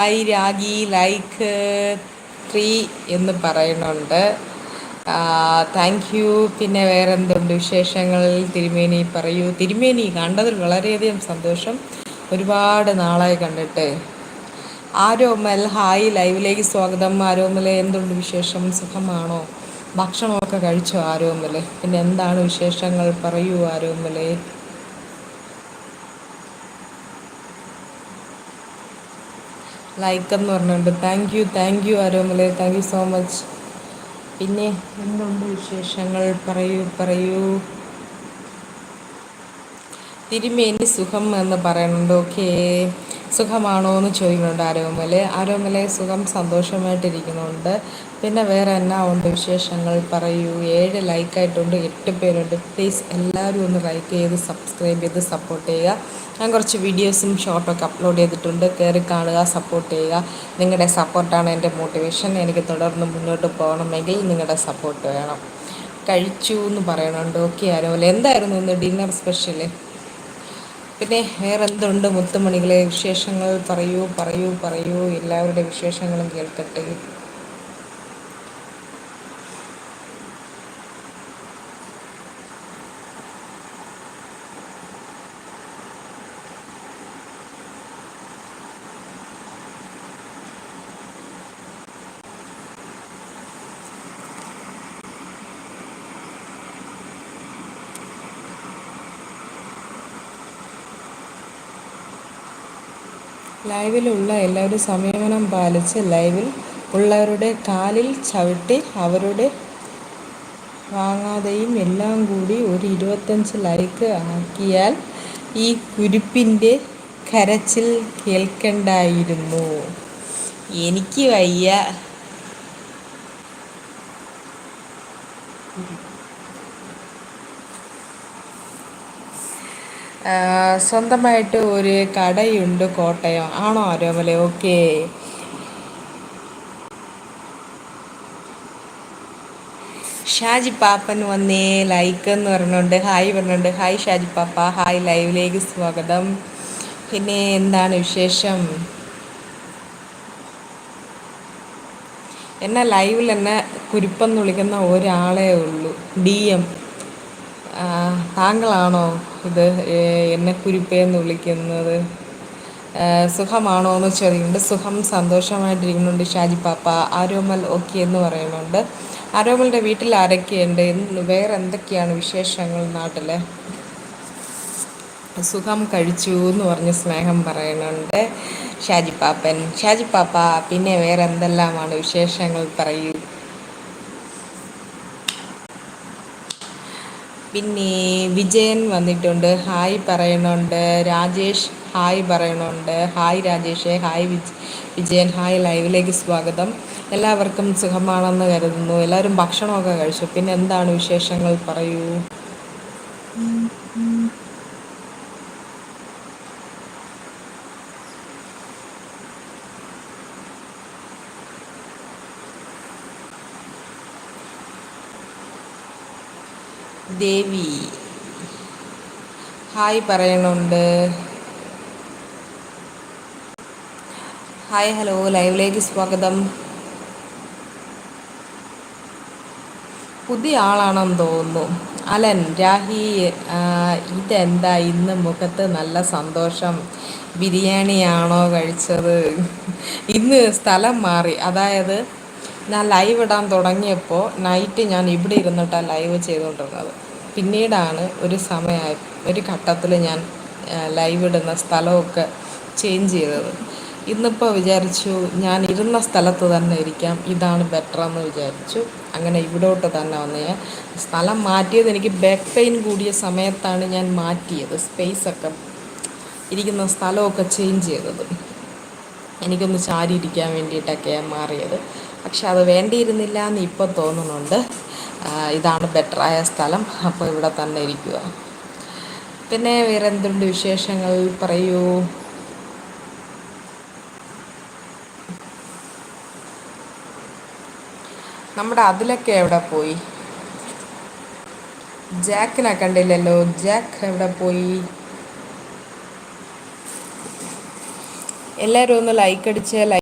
Hi ragi like 3 എന്ന് പറയുന്നുണ്ട്. Thank you. പിന്നെ വേറെ എന്തുണ്ട് വിശേഷങ്ങൾ? തിരുമേനി പറയൂ. തിരുമേനി കണ്ടതിൽ വളരെയധികം സന്തോഷം. ഒരുപാട് നാളായി കണ്ടിട്ട്. ആരോമൽ ഹായ്, ലൈവിലേക്ക് സ്വാഗതം. ആരോമലെ എന്തുണ്ട് വിശേഷം? സുഖമാണോ? ഭക്ഷണമൊക്കെ കഴിച്ചോ ആരോമലെ? പിന്നെ എന്താണ് വിശേഷങ്ങൾ? പറയൂ ആരോമലെ. ലൈക്ക് എന്ന് പറഞ്ഞിട്ടുണ്ട്. താങ്ക് യു ആരോമലെ, താങ്ക് യു സോ മച്ച്. പിന്നെ എന്തുണ്ട് വിശേഷങ്ങൾ? പറയൂ പറയൂ. തിരുമേനി സുഖം എന്ന് പറയുന്നുണ്ട്. ഓക്കേ, സുഖമാണോ എന്ന് ചോദിക്കുന്നുണ്ട് ആരോമലെ. ആരോമലെ സുഖം, സന്തോഷമായിട്ടിരിക്കുന്നുണ്ട്. പിന്നെ വേറെ എന്നാ ഉണ്ട് വിശേഷങ്ങൾ? പറയൂ. 7 ലൈക്കായിട്ടുണ്ട്, 8 പേരുണ്ട്. പ്ലീസ് എല്ലാവരും ഒന്ന് ലൈക്ക് ചെയ്ത് സബ്സ്ക്രൈബ് ചെയ്ത് സപ്പോർട്ട് ചെയ്യുക. ഞാൻ കുറച്ച് വീഡിയോസും ഷോർട്ടൊക്കെ അപ്ലോഡ് ചെയ്തിട്ടുണ്ട്. കയറി കാണുക, സപ്പോർട്ട് ചെയ്യുക. നിങ്ങളുടെ സപ്പോർട്ടാണ് എൻ്റെ മോട്ടിവേഷൻ. എനിക്ക് തുടർന്ന് മുന്നോട്ട് പോകണമെങ്കിൽ നിങ്ങളുടെ സപ്പോർട്ട് വേണം. കഴിച്ചു എന്ന് പറയുന്നുണ്ട്. ഓക്കെ ആരോമലെ, എന്തായിരുന്നു ഇന്ന് ഡിന്നർ സ്പെഷ്യൽ? പിന്നെ വേറെ എന്തുണ്ട് മുത്തുമണികളെ വിശേഷങ്ങൾ? പറയൂ പറയൂ പറയൂ. എല്ലാവരുടെ വിശേഷങ്ങളും കേൾക്കട്ടെ. ലൈവിലുള്ള എല്ലാവരും സംയമനം പാലിച്ച് ലൈവിൽ ഉള്ളവരുടെ കാലിൽ ചവിട്ടി അവരുടെ വാങ്ങാതെയും എല്ലാം കൂടി ഒരു 25 ലൈക്ക് ആക്കിയാൽ ഈ കുരിപ്പിൻ്റെ കരച്ചിൽ കേൾക്കണ്ടായിരുന്നു. എനിക്ക് വയ്യ. സ്വന്തമായിട്ട് ഒരു കടയുണ്ട് കോട്ടയം. ആണോ ആരോമലെ? ഓക്കെ. ഷാജി പാപ്പൻ വന്നേ, ലൈക്ക് എന്ന് പറഞ്ഞുകൊണ്ട് ഹായ് പറഞ്ഞുകൊണ്ട്. ഹായ് ഷാജി പാപ്പ, ഹായ്, ലൈവിലേക്ക് സ്വാഗതം. പിന്നെ എന്താണ് വിശേഷം? എന്നെ ലൈവിൽ എന്നെ കുരിപ്പെന്ന് വിളിക്കുന്ന ഒരാളേ ഉള്ളൂ, DM. താങ്കളാണോ ഇത് എന്നെ കുരിപ്പേന്ന് വിളിക്കുന്നത്? സുഖമാണോ എന്ന് ചോദിക്കുന്നുണ്ട്. സുഖം, സന്തോഷമായിട്ടിരിക്കുന്നുണ്ട് ഷാജി പാപ്പ. ആരോമൽ ഓക്കെ എന്ന് പറയുന്നുണ്ട്. ആരോമലിൻ്റെ വീട്ടിൽ ആരൊക്കെയുണ്ട്? വേറെ എന്തൊക്കെയാണ് വിശേഷങ്ങൾ നാട്ടിൽ? സുഖം, കഴിച്ചു എന്ന് പറഞ്ഞ് സ്നേഹം പറയുന്നുണ്ട് ഷാജി പാപ്പൻ. ഷാജി പാപ്പ, പിന്നെ വേറെ എന്തെല്ലാമാണ് വിശേഷങ്ങൾ? പറയൂ. പിന്നെ വിജയൻ വന്നിട്ടുണ്ട്, ഹായ് പറയുന്നുണ്ട്. രാജേഷ് ഹായ് പറയുന്നുണ്ട്. Hi Rajesh, hi Vijayan, hi, ലൈവിലേക്ക് സ്വാഗതം. എല്ലാവർക്കും സുഖമാണെന്ന് കരുതുന്നു. എല്ലാവരും ഭക്ഷണമൊക്കെ കഴിച്ചു. പിന്നെ എന്താണ് വിശേഷങ്ങൾ? പറയൂ. ദേവി ഹായ് പറയുന്നുണ്ട്. ഹായ്, ഹലോ, ലൈവിലേക്ക് സ്വാഗതം. പുതിയ ആളാണെന്ന് തോന്നുന്നു. അലൻ രാഹി, ഇതെന്താ ഇന്ന് മുഖത്ത് നല്ല സന്തോഷം? ബിരിയാണിയാണോ കഴിച്ചത്? ഇന്ന് സ്ഥലം മാറി. അതായത് ഞാൻ ലൈവ് ഇടാൻ തുടങ്ങിയപ്പോൾ നൈറ്റ് ഞാൻ ഇവിടെ ഇരുന്നിട്ടാണ് ലൈവ് ചെയ്തുകൊണ്ടിരുന്നത്. പിന്നീടാണ് ഒരു ഘട്ടത്തിൽ ഞാൻ ലൈവ് ഇടുന്ന സ്ഥലമൊക്കെ ചേഞ്ച് ചെയ്തത്. ഇന്നിപ്പോൾ വിചാരിച്ചു ഞാൻ ഇരുന്ന സ്ഥലത്ത് തന്നെ ഇരിക്കാം, ഇതാണ് ബെറ്റർ എന്ന് വിചാരിച്ചു. അങ്ങനെ ഇവിടോട്ട് തന്നെ വന്ന് ഞാൻ സ്ഥലം മാറ്റിയത് എനിക്ക് ബാക്ക് പെയിൻ കൂടിയ സമയത്താണ് ഞാൻ മാറ്റിയത്. സ്പേസൊക്കെ ഇരിക്കുന്ന സ്ഥലമൊക്കെ ചേഞ്ച് ചെയ്തത് എനിക്കൊന്ന് ചാരി ഇരിക്കാൻ വേണ്ടിയിട്ടൊക്കെയാണ് മാറിയത്. പക്ഷെ അത് വേണ്ടിയിരുന്നില്ല എന്ന് ഇപ്പോൾ തോന്നുന്നുണ്ട്. ഇതാണ് ബെറ്ററായ സ്ഥലം, അപ്പോൾ ഇവിടെ തന്നെ ഇരിക്കുക. പിന്നെ വേറെ എന്തുണ്ട് വിശേഷങ്ങൾ? പറയൂ. നമ്മുടെ അതിലൊക്കെ എവിടെ പോയി? ജാക്കിനെ കണ്ടില്ലല്ലോ. ജാക്ക് എവിടെ പോയി? എല്ലാവരും ഒന്ന് ലൈക്ക് അടിച്ച്